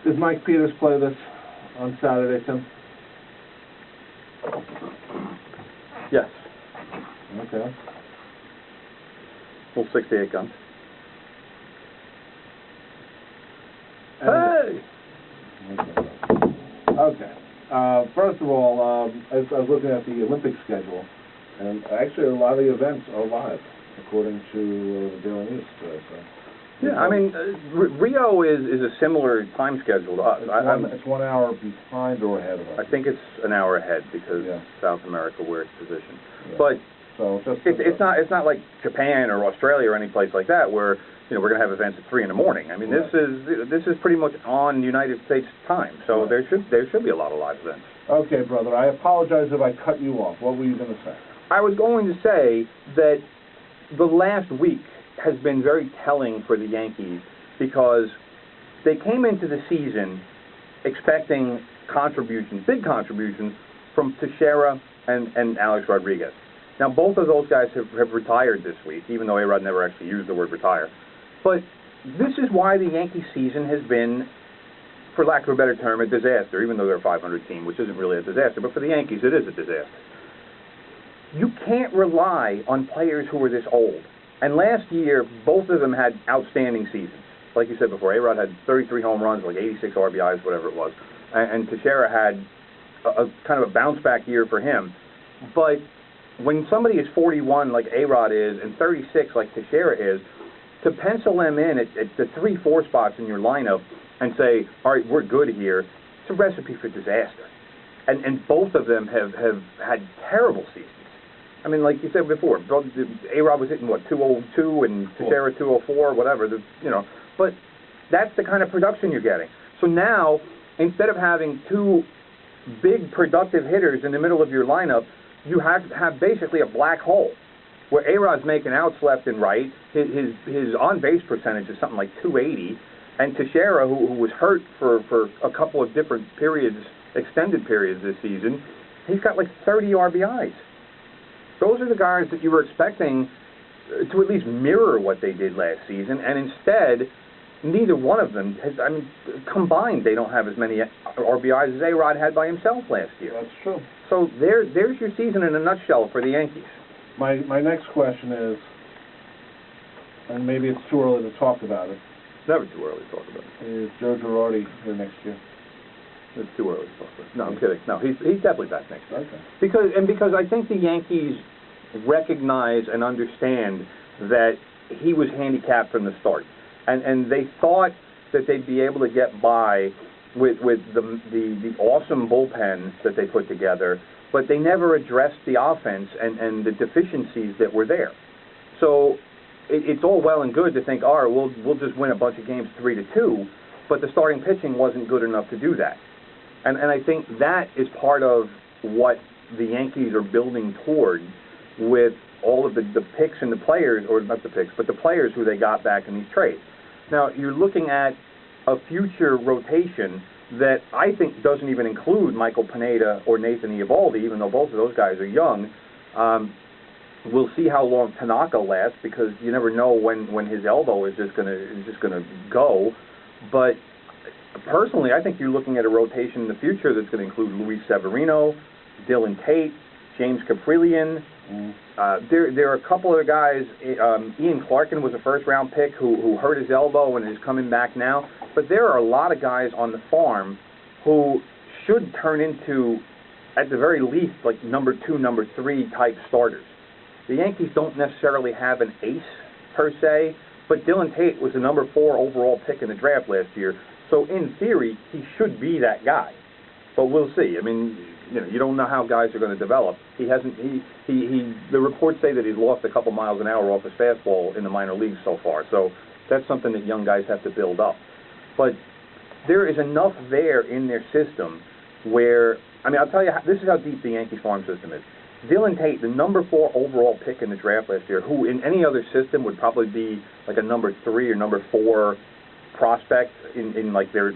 Does Mike Peters play this on Saturday, Tim? Yes. Okay. Full 68 guns. Hey! Okay. First of all, I was looking at the Olympic schedule, and actually a lot of the events are live, according to the Daily News. Yeah, I mean, Rio is a similar time schedule. It's 1 hour behind or ahead of us. I think it's an hour ahead because South America, where it's positioned. Yeah. But so it's not like Japan or Australia or any place like that where we're going to have events at 3 in the morning. I mean, this is pretty much on United States time, so there should be a lot of live events. Okay, brother. I apologize if I cut you off. What were you going to say? I was going to say that the last week has been very telling for the Yankees because they came into the season expecting big contributions from Teixeira and Alex Rodriguez. Now, both of those guys have retired this week, even though A-Rod never actually used the word retire. But this is why the Yankee season has been, for lack of a better term, a disaster, even though they're a 500 team, which isn't really a disaster. But for the Yankees, it is a disaster. You can't rely on players who are this old. And last year, both of them had outstanding seasons. Like you said before, A-Rod had 33 home runs, like 86 RBIs, whatever it was. And Teixeira had a kind of a bounce-back year for him. But when somebody is 41 like A-Rod is and 36 like Teixeira is, to pencil them in at the 3-4 spots in your lineup and say, all right, we're good here, it's a recipe for disaster. And both of them have had terrible seasons. I mean, like you said before, A-Rod was hitting, 202 and Teixeira 204, whatever, but that's the kind of production you're getting. So now, instead of having two big productive hitters in the middle of your lineup, you have basically a black hole where A-Rod's making outs left and right. His on-base percentage is something like 280, and Teixeira, who was hurt for a couple of different periods, extended periods this season, he's got like 30 RBIs. Those are the guys that you were expecting to at least mirror what they did last season, and instead, neither one of them has, I mean, combined, they don't have as many RBIs as A-Rod had by himself last year. That's true. So there's your season in a nutshell for the Yankees. My next question is, and maybe it's too early to talk about it. It's never too early to talk about it. Is Joe Girardi here next year? It's too early to talk about it. No, I'm kidding. No, he's definitely back next year. Okay. Because I think the Yankees recognize and understand that he was handicapped from the start. And they thought that they'd be able to get by with the awesome bullpen that they put together, but they never addressed the offense and the deficiencies that were there. So it's all well and good to think, all right, we'll just win a bunch of games 3-2, but the starting pitching wasn't good enough to do that. And I think that is part of what the Yankees are building toward with all of the picks and the players, or not the picks, but the players who they got back in these trades. Now, you're looking at a future rotation that I think doesn't even include Michael Pineda or Nathan Eovaldi, even though both of those guys are young. We'll see how long Tanaka lasts, because you never know when his elbow is just gonna go. But personally, I think you're looking at a rotation in the future that's going to include Luis Severino, Dylan Tate, James Caprillion. There are a couple other guys. Ian Clarkin was a first-round pick who hurt his elbow and is coming back now. But there are a lot of guys on the farm who should turn into, at the very least, like number 2, number 3 type starters. The Yankees don't necessarily have an ace per se, but Dylan Tate was the number 4 overall pick in the draft last year. So in theory, he should be that guy. But we'll see. I mean, you don't know how guys are going to develop. The reports say that he's lost a couple miles an hour off his fastball in the minor leagues so far. So that's something that young guys have to build up. But there is enough there in their system where, I mean, I'll tell you, this is how deep the Yankee farm system is. Dylan Tate, the number 4 overall pick in the draft last year, who in any other system would probably be like a number 3 or number 4 prospect in like this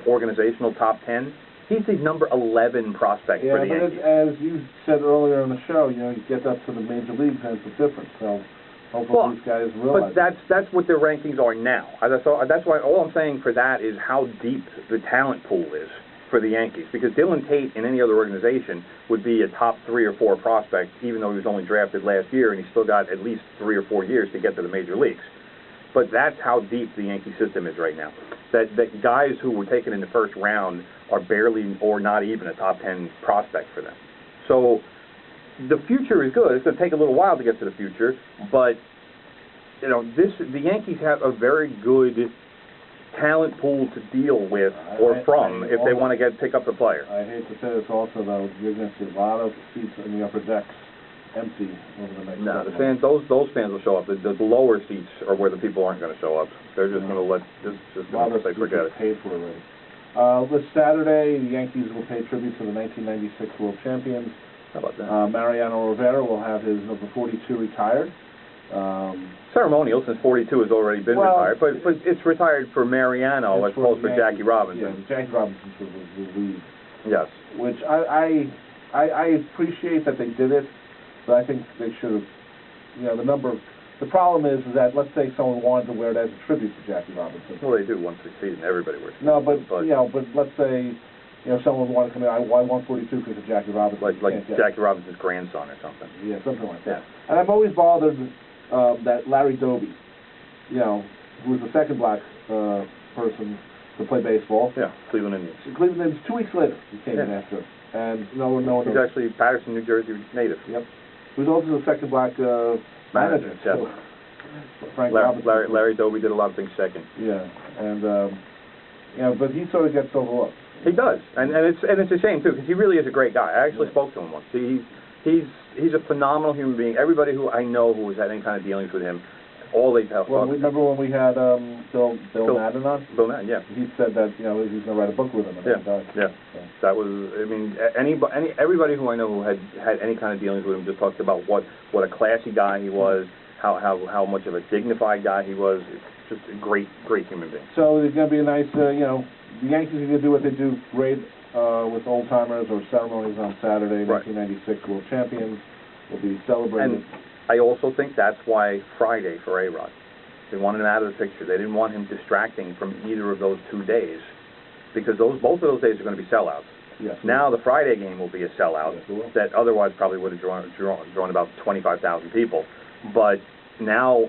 organizational top 10. He's the number 11 prospect for the Yankees. Yeah, but as you said earlier in the show, you get up to the major leagues and it's a difference. So Hopefully these guys realize. But that's what their rankings are now. That's why all I'm saying for that is how deep the talent pool is for the Yankees. Because Dylan Tate in any other organization would be a top 3 or 4 prospect, even though he was only drafted last year, and he's still got at least 3 or 4 years to get to the major leagues. But that's how deep the Yankee system is right now. That guys who were taken in the first round are barely or not even a top 10 prospect for them. So the future is good. It's going to take a little while to get to the future, but you know, the Yankees have a very good talent pool to deal with if they want to pick up the player. I hate to say this also, though, you're going to see a lot of seats in the upper decks empty over the next. No, the fans, those fans will show up. The lower seats are where the people aren't going to show up. They're just going to let just going to say forget it. Paid for already. This Saturday, the Yankees will pay tribute to the 1996 World Champions. How about that? Mariano Rivera will have his number 42 retired. Ceremonial, since 42 has already been retired, but it's retired for Mariano as opposed for Jackie Robinson. Yeah, Jackie Robinson was the lead. Yes. Which I appreciate that they did it, but I think they should have, you know, the problem is that, let's say someone wanted to wear it as a tribute to Jackie Robinson. Well, they do once a season. Everybody wears it. No, but you know, but let's say, you know, someone wanted to come in, I want 42 because of Jackie Robinson. Like Jackie Robinson's grandson or something. Yeah, something like that. Yeah. And I'm always bothered that Larry Doby, you know, who was the second black person to play baseball. Yeah, Cleveland Indians. Cleveland Indians, 2 weeks later, he came in after. And no one knows. He's actually Patterson, New Jersey native. Yep. He was also the second black manager. Yeah. So Frank Robinson. Larry Doby did a lot of things second. Yeah, and you know, but he sort of gets overlooked. He does, and it's a shame too, because he really is a great guy. I actually spoke to him once. He's a phenomenal human being. Everybody who I know who has had any kind of dealings with him, all they tell. Well, remember when we had Bill Madden on? Bill Madden, yeah. He said that, you know, he's going to write a book with him. Yeah, yeah. So that was, I mean, everybody who I know who had any kind of dealings with him just talked about what a classy guy he was, how much of a dignified guy he was. It's just a great human being. So it's going to be a nice, you know, the Yankees are going to do what they do great with old-timers or ceremonies on Saturday. Right. 1996 World Champions will be celebrated. And I also think that's why Friday for A-Rod. They wanted him out of the picture. They didn't want him distracting from either of those 2 days, because both of those days are going to be sellouts. Yes. Now the Friday game will be a sellout yes, that otherwise probably would have drawn about 25,000 people. But now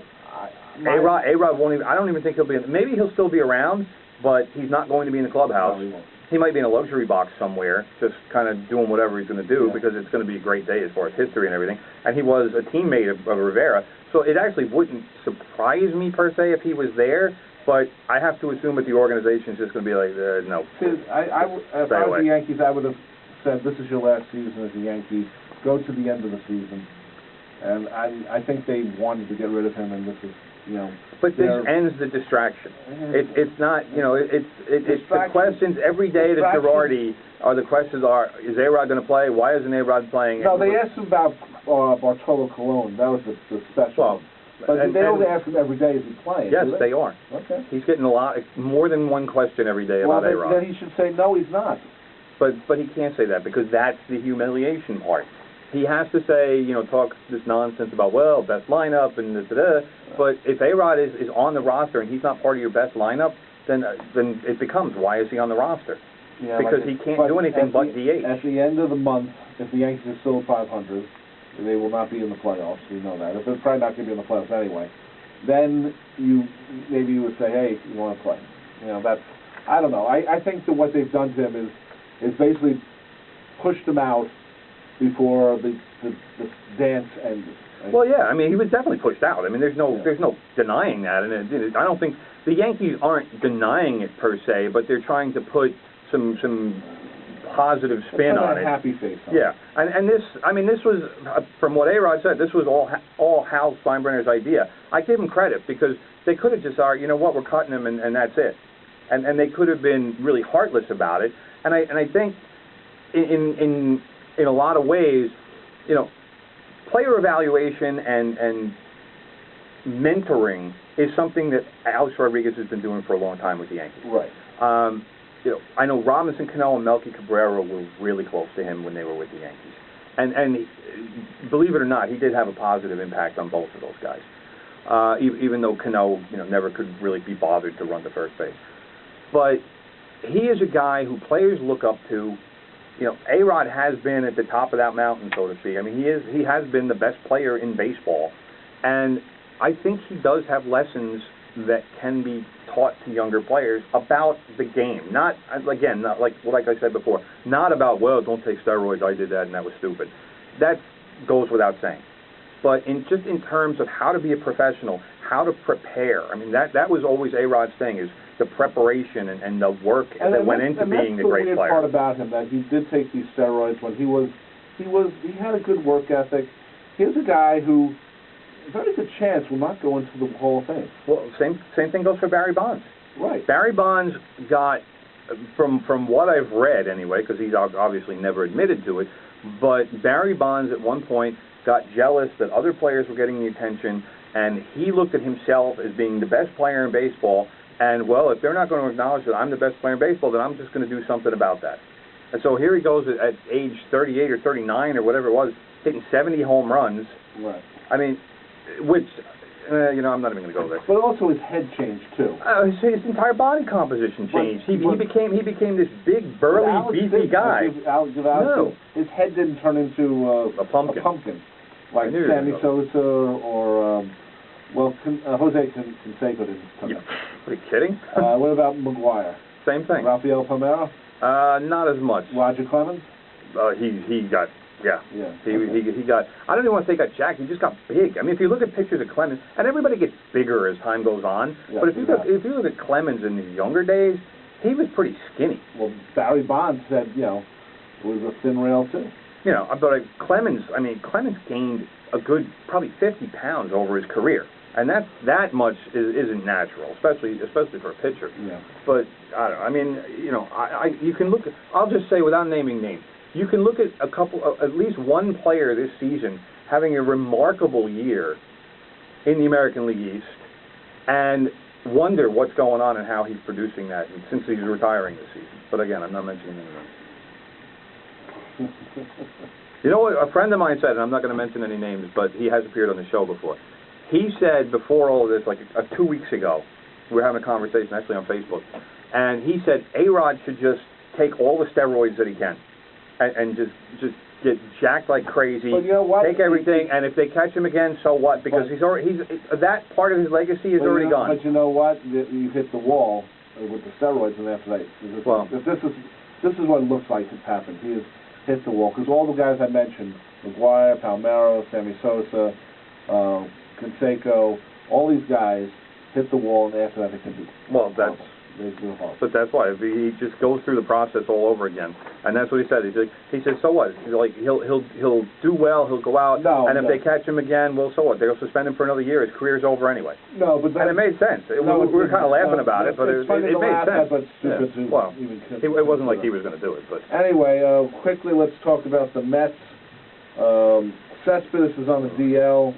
A-Rod won't even. I don't even think he'll be. Maybe he'll still be around, but he's not going to be in the clubhouse. No, he won't. He might be in a luxury box somewhere, just kind of doing whatever he's going to do, because it's going to be a great day as far as history and everything. And he was a teammate of Rivera, so it actually wouldn't surprise me per se if he was there. But I have to assume that the organization is just going to be like, no. See, if I was the Yankees, I would have said, this is your last season as a Yankee. Go to the end of the season. And I think they wanted to get rid of him, and this is, you know. But this ends the distraction. It's not, you know, it's the questions every day to Girardi are the questions are, is A-Rod going to play? Why isn't A-Rod playing? No, they asked him about Bartolo Colon. That was the special. But they don't ask him every day, is he playing? Yes, they are. Okay. He's getting more than one question every day about A-Rod. Then he should say, no, he's not. But he can't say that, because that's the humiliation part. He has to say, you know, talk this nonsense about, well, best lineup and da-da-da. But if A-Rod is on the roster and he's not part of your best lineup, then it becomes, why is he on the roster? Yeah, because he can't do anything but DH. At the end of the month, if the Yankees are still 500, they will not be in the playoffs. We know that. They're probably not going to be in the playoffs anyway. Then maybe you would say, hey, you want to play. You know, that's, I don't know. I think that what they've done to him is basically pushed him out before the dance ended. Well, yeah, I mean, he was definitely pushed out. I mean, there's no denying that, and I don't think the Yankees aren't denying it per se, but they're trying to put some positive spin on it. Happy face on it. And this, I mean, this was from what A-Rod said, this was all Hal Steinbrenner's idea. I give him credit, because they could have just argued, you know what, we're cutting him, and that's it, and they could have been really heartless about it. And I think in a lot of ways, you know, player evaluation and mentoring is something that Alex Rodriguez has been doing for a long time with the Yankees. Right. You know, I know Robinson Cano and Melky Cabrera were really close to him when they were with the Yankees. And believe it or not, he did have a positive impact on both of those guys. even though Cano, never could really be bothered to run to first base. But he is a guy who players look up to. A-Rod has been at the top of that mountain, so to speak. I mean, he has been the best player in baseball, and I think he does have lessons that can be taught to younger players about the game. Not like I said before, not about, well, don't take steroids, I did that and that was stupid. That goes without saying. But just in terms of how to be a professional, how to prepare. I mean, that was always A-Rod's thing, is the preparation and the work that went into being the great player. And that's the weird part about him, that he did take these steroids when he had a good work ethic. Here's a guy who, very good chance, will not go into the Hall of Fame. Well, same thing goes for Barry Bonds. Right. Barry Bonds got, from what I've read anyway, because he's obviously never admitted to it, but Barry Bonds at one point got jealous that other players were getting the attention, and he looked at himself as being the best player in baseball, and, well, if they're not going to acknowledge that I'm the best player in baseball, then I'm just going to do something about that. And so here he goes at age 38 or 39 or whatever it was, hitting 70 home runs. Right. I mean, which, I'm not even going to go there. But also his head changed, too. His entire body composition changed. He became this big, burly, beefy guy. No. His head didn't turn into a pumpkin. Like Sammy Sosa or, Jose Canseco didn't turn into. Are you kidding? What about McGuire? Same thing. Rafael Palmeiro? Not as much. Roger Clemens? He got, he got, I don't even want to say got jacked, he just got big. I mean, if you look at pictures of Clemens, and everybody gets bigger as time goes on, but if you look at Clemens in his younger days, he was pretty skinny. Well, Barry Bonds said, was a thin rail too. But Clemens gained a good probably 50 pounds over his career. And that much isn't natural, especially for a pitcher. Yeah. But I don't know. I mean, you can look at, I'll just say without naming names, you can look at at least one player this season having a remarkable year in the American League East, and wonder what's going on and how he's producing that since he's retiring this season. But again, I'm not mentioning any names. You know what? A friend of mine said, and I'm not going to mention any names, but he has appeared on the show before. He said before all of this, like 2 weeks ago, we were having a conversation actually on Facebook, and he said A-Rod should just take all the steroids that he can and just get jacked like crazy, but you know what? Take everything, and if they catch him again, so what? Because he's that part of his legacy is already gone. But you know what? You hit the wall with the steroids, and after that, this is what it looks like has happened. He has hit the wall, because all the guys I mentioned, McGuire, Palmeiro, Sammy Sosa, Canseco, all these guys hit the wall, and after that they can do. Well, but that's why he just goes through the process all over again, and that's what he said. He said, so what? He's like, he'll do well, he'll go out, and if they catch him again, well, so what? They'll suspend him for another year. His career's over anyway. No, but and it made sense. We were kind of laughing about it, but it made sense. But stupid well, it wasn't like he was going to do it, but anyway, quickly let's talk about the Mets. Cespedes is on the DL.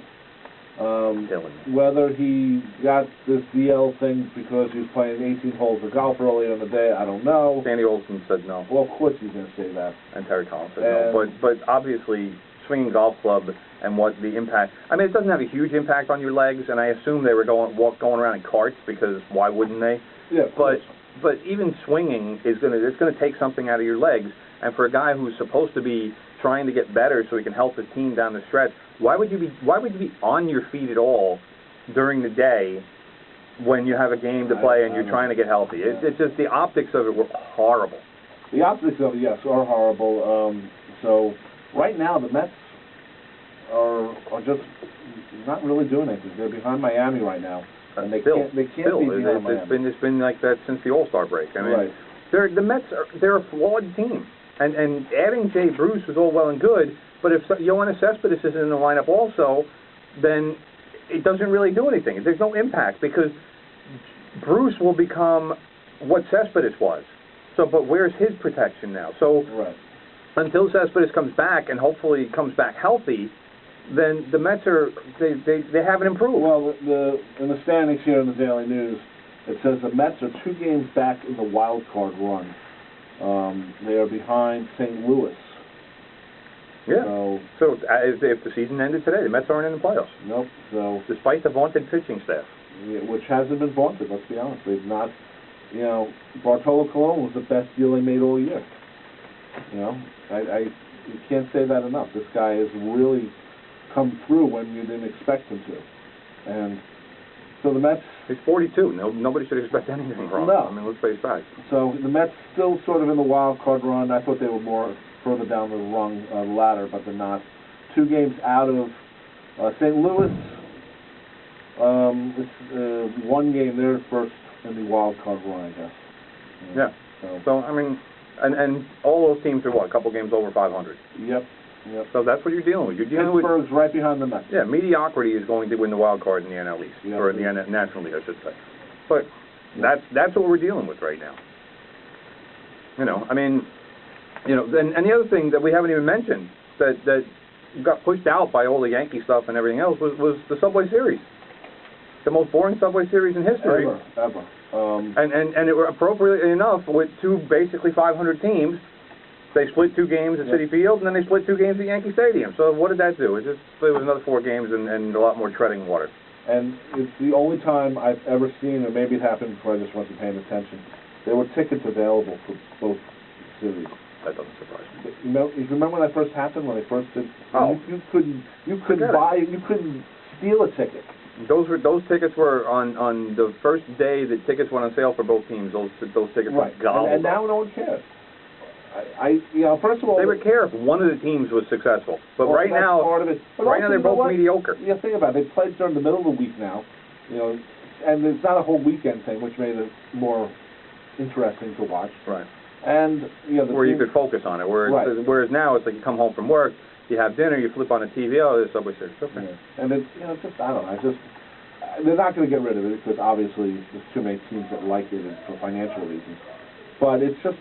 Whether he got this DL thing because he was playing 18 holes of golf earlier in the day, I don't know. Sandy Olson said no. Well, of course he's going to say that. And Terry Collins said no. But obviously, swinging golf club and what the impact. I mean, it doesn't have a huge impact on your legs, and I assume they were going around in carts, because why wouldn't they? Yeah. But even swinging it's going to take something out of your legs, and for a guy who's supposed to be trying to get better so he can help his team down the stretch, why would you be on your feet at all during the day when you have a game to play and you're trying to get healthy? It's just the optics of it were horrible. The optics of it, yes, are horrible. So right now the Mets are just not really doing anything. They're behind Miami right now, and they can't be behind Miami. It's been like that since the All-Star break. I mean, the Mets they're a flawed team. And adding Jay Bruce is all well and good, but if Yoenis Cespedes is in the lineup also, then it doesn't really do anything. There's no impact, because Bruce will become what Cespedes was. So, but where's his protection now? So until Cespedes comes back, and hopefully comes back healthy, then the Mets they haven't improved. Well, in the standings here in the Daily News, it says the Mets are 2 games back in the wild card run. They are behind St. Louis. Yeah. So if the season ended today, the Mets aren't in the playoffs. nope. So despite the vaunted pitching staff, which hasn't been vaunted. Let's be honest. They've not. You know, Bartolo Colon was the best deal they made all year. You know, you can't say that enough. This guy has really come through when you didn't expect him to. And so the Mets... He's 42. Nobody should expect anything from him. No. I mean, let's face facts. So the Mets still sort of in the wild card run. I thought they were more further down the rung ladder, but they're not. 2 games out of St. Louis. It's 1 game. They're first in the wild card run, I guess. Yeah. So I mean, and all those teams are what, a couple games over 500. Yep. So that's what you're dealing with. You're dealing Pittsburgh's right behind the Mets. Yeah, mediocrity is going to win the wild card in the NL East, or in the National League, I should say. But that's what we're dealing with right now. You know, I mean, you know, and the other thing that we haven't even mentioned that got pushed out by all the Yankee stuff and everything else was the Subway Series. The most boring Subway Series in history. Ever. And it were appropriately enough, with 2 basically 500 teams, they split 2 games at Citi Field, and then they split 2 games at Yankee Stadium. So what did that do? It was another 4 games and a lot more treading water. And it's the only time I've ever seen, or maybe it happened before I just wasn't paying attention, there were tickets available for both series. That doesn't surprise me. But, you remember when that first happened, when they first did? Oh. You couldn't steal a ticket. Those tickets were on the first day that tickets went on sale for both teams. Those tickets were gobbled. And now no one cares. First of all, they would care if one of the teams was successful, but right now, part of it. But right now they're both mediocre. Yeah, think about it. They played during the middle of the week now, you know, and it's not a whole weekend thing, which made it more interesting to watch. Right. And where you could focus on it. Whereas now it's like you come home from work, you have dinner, you flip on the TV, oh, there's Subway Series. Okay. Yeah. And it's just I don't know. They're not going to get rid of it because obviously there's too many teams that like it for financial reasons. But it's just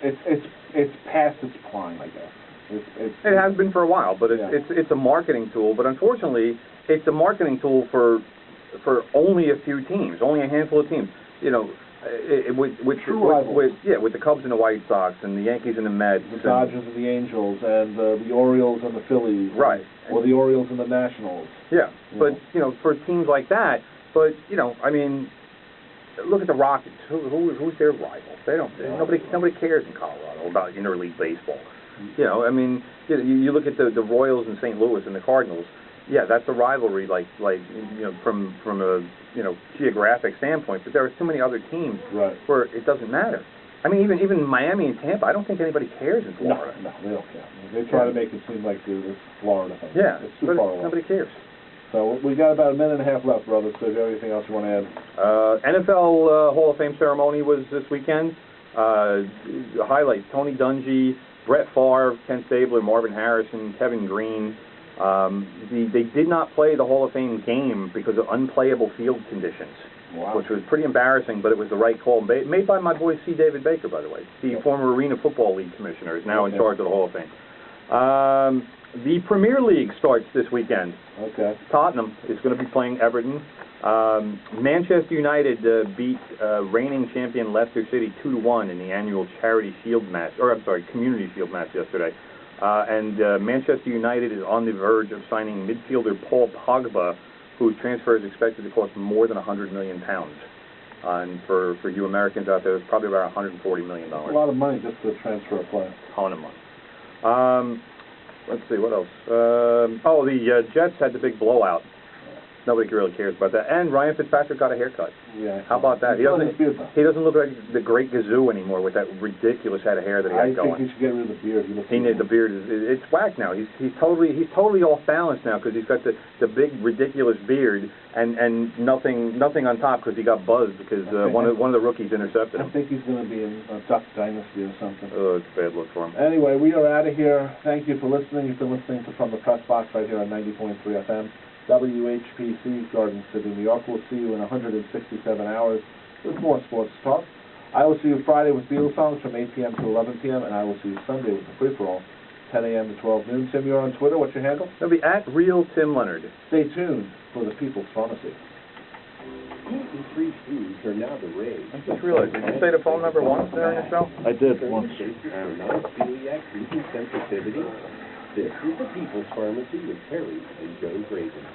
it's past its prime, I guess. It has been for a while, but it's a marketing tool. But unfortunately, it's a marketing tool for only a few teams, only a handful of teams. You know, with the Cubs and the White Sox, and the Yankees and the Mets, the Dodgers and the Angels, and the Orioles and the Phillies, right? Or the Orioles and the Nationals. Yeah, but for teams like that, but I mean, look at the Rockets. Who's their rival? They don't. Nobody cares in Colorado about interleague baseball. You know, I mean, you look at the Royals in St. Louis and the Cardinals. Yeah, that's a rivalry, from a geographic standpoint. But there are so many other teams where it doesn't matter. I mean, even Miami and Tampa, I don't think anybody cares in Florida. No, they don't care. They try to make it seem like it's Florida thing. Yeah, it's too far away. Nobody cares. So we got about a minute and a half left, brother. So, is there anything else you want to add? NFL Hall of Fame ceremony was this weekend. Highlights: Tony Dungy, Brett Favre, Ken Stabler, Marvin Harrison, Kevin Green. They did not play the Hall of Fame game because of unplayable field conditions, which was pretty embarrassing, but it was the right call. Made by my boy C. David Baker, by the way. The former Arena Football League commissioner is now in charge of the Hall of Fame. The Premier League starts this weekend. Okay. Tottenham is going to be playing Everton. Manchester United beat reigning champion Leicester City 2-1 in the annual Community Shield match yesterday. And Manchester United is on the verge of signing midfielder Paul Pogba, whose transfer is expected to cost more than £100 million. And for you Americans out there, it's probably about $140 million. That's a lot of money just to transfer a player. Ton of money. Let's see, what else? The Jets had the big blowout. Nobody really cares about that. And Ryan Fitzpatrick got a haircut. Yeah. How about that? He doesn't look like the great Gazoo anymore with that ridiculous head of hair that he had going. I think he should get rid of the beard. The beard it's whack now. He's totally off balance now because he's got the big ridiculous beard and nothing on top because he got buzzed because one of the rookies intercepted him. I think he's going to be in a Duck Dynasty or something. Oh, it's a bad look for him. Anyway, we are out of here. Thank you for listening. You've been listening to From the Pressbox right here on 90.3 FM. WHPC, Garden City, New York. We'll see you in 167 hours with more sports talk. I will see you Friday with Beatles songs from 8 p.m. to 11 p.m., and I will see you Sunday with the free-for-all, 10 a.m. to 12 noon. Tim, you're on Twitter. What's your handle? It'll be @RealTimLeonard. Stay tuned for the People's Pharmacy. Gluten-free foods are now the rage. I just realized, did you say the phone number once during the show? I did once. Services for non-celiac gluten sensitivity. This is the People's Pharmacy with Terry and Joe Graven.